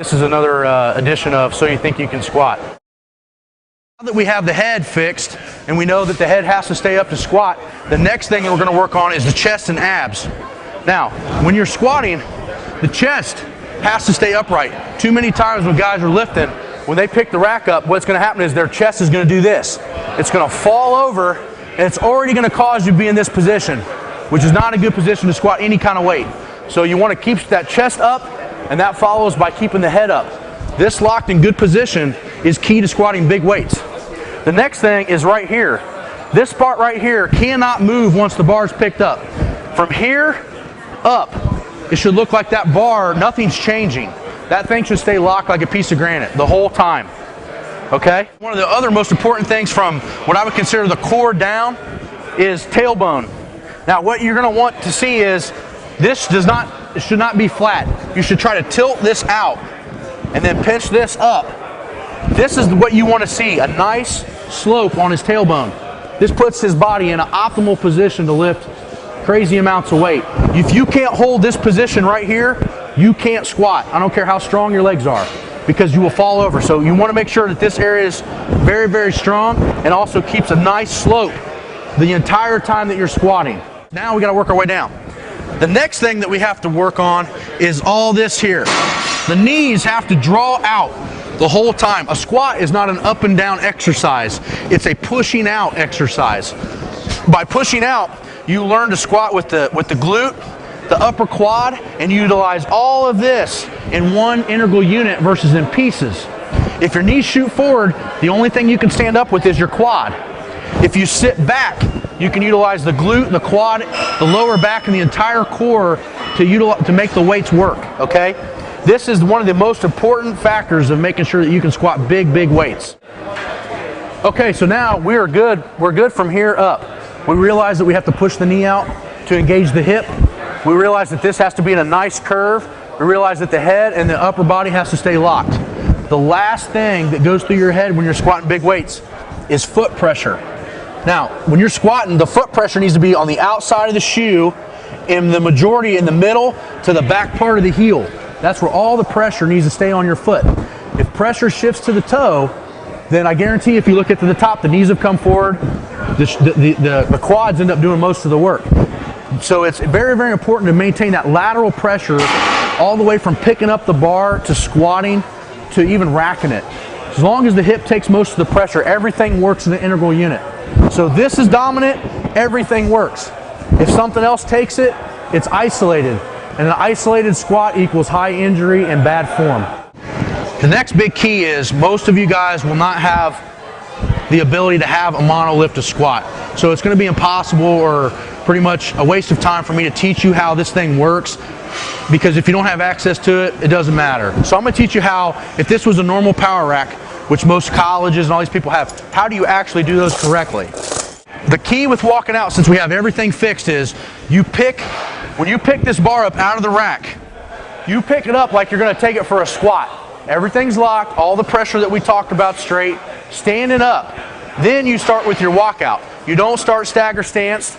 This is another edition of So You Think You Can Squat. Now that we have the head fixed and we know that the head has to stay up to squat, the next thing that we're going to work on is the chest and abs. Now, when you're squatting, the chest has to stay upright. Too many times when guys are lifting, when they pick the rack up, what's going to happen is their chest is going to do this. It's going to fall over, and it's already going to cause you to be in this position, which is not a good position to squat any kind of weight. So you want to keep that chest up, and that follows by keeping the head up. This locked in good position is key to squatting big weights. The next thing is right here. This part right here cannot move once the bar is picked up. From here up, it should look like that bar, nothing's changing. That thing should stay locked like a piece of granite the whole time. Okay? One of the other most important things from what I would consider the core down is tailbone. Now what you're going to want to see is this should not be flat. You should try to tilt this out and then pinch this up. This is what you want to see, a nice slope on his tailbone. This puts his body in an optimal position to lift crazy amounts of weight. If you can't hold this position right here, you can't squat. I don't care how strong your legs are, because you will fall over. So you want to make sure that this area is very, very strong and also keeps a nice slope the entire time that you're squatting. Now we got to work our way down. The next thing that we have to work on is all this here. The knees have to draw out the whole time. A squat is not an up and down exercise. It's a pushing out exercise. By pushing out, you learn to squat with the glute, the upper quad, and utilize all of this in one integral unit versus in pieces. If your knees shoot forward, the only thing you can stand up with is your quad. If you sit back, you can utilize the glute, the quad, the lower back, and the entire core to make the weights work, okay? This is one of the most important factors of making sure that you can squat big, big weights. Okay, so now we're good from here up. We realize that we have to push the knee out to engage the hip. We realize that this has to be in a nice curve. We realize that the head and the upper body has to stay locked. The last thing that goes through your head when you're squatting big weights is foot pressure. Now, when you're squatting, the foot pressure needs to be on the outside of the shoe, in the majority in the middle to the back part of the heel. That's where all the pressure needs to stay on your foot. If pressure shifts to the toe, then I guarantee if you look at the top, the knees have come forward, the quads end up doing most of the work. So it's very, very important to maintain that lateral pressure all the way from picking up the bar to squatting to even racking it. As long as the hip takes most of the pressure, everything works in the integral unit. So this is dominant, everything works. If something else takes it, it's isolated. And an isolated squat equals high injury and bad form. The next big key is most of you guys will not have the ability to have a monolift to squat. So it's going to be impossible or pretty much a waste of time for me to teach you how this thing works, because if you don't have access to it, it doesn't matter. So I'm going to teach you how, if this was a normal power rack, which most colleges and all these people have, how do you actually do those correctly? The key with walking out, since we have everything fixed, is when you pick this bar up out of the rack, you pick it up like you're going to take it for a squat. Everything's locked, all the pressure that we talked about straight, standing up. Then you start with your walkout. You don't start stagger stance.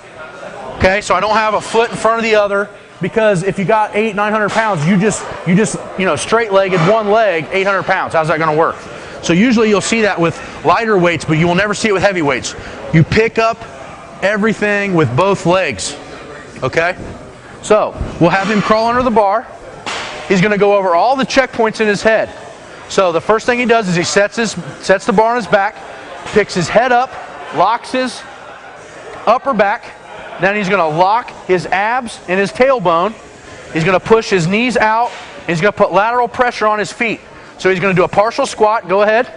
Okay, so I don't have a foot in front of the other, because if you got 800-900 pounds, you just straight-legged one leg, 800 pounds. How's that going to work? So usually you'll see that with lighter weights, but you will never see it with heavy weights. You pick up everything with both legs. Okay? So we'll have him crawl under the bar. He's going to go over all the checkpoints in his head. So the first thing he does is he sets the bar on his back, picks his head up, locks his upper back. Then he's going to lock his abs and his tailbone. He's going to push his knees out, and he's going to put lateral pressure on his feet. So he's going to do a partial squat. Go ahead.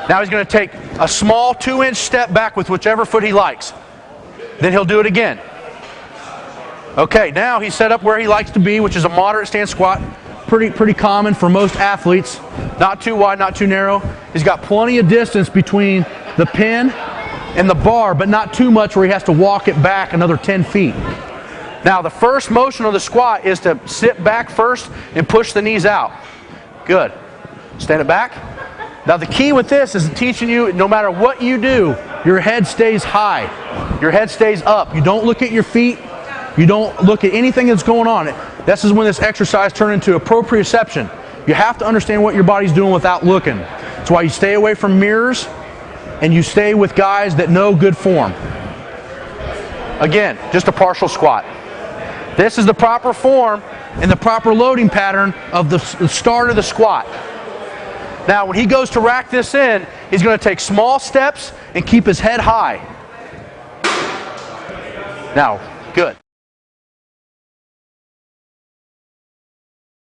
Now he's going to take a small 2-inch step back with whichever foot he likes. Then he'll do it again. Okay, now he's set up where he likes to be, which is a moderate stance squat. Pretty common for most athletes. Not too wide, not too narrow. He's got plenty of distance between the pin and the bar, but not too much where he has to walk it back another 10 feet. Now the first motion of the squat is to sit back first and push the knees out. Good. Stand it back. Now the key with this is teaching you, no matter what you do, your head stays high. Your head stays up. You don't look at your feet. You don't look at anything that's going on. This is when this exercise turns into a proprioception. You have to understand what your body's doing without looking. That's why you stay away from mirrors and you stay with guys that know good form. Again, just a partial squat. This is the proper form and the proper loading pattern of the start of the squat. Now, when he goes to rack this in, he's going to take small steps and keep his head high. Now, good.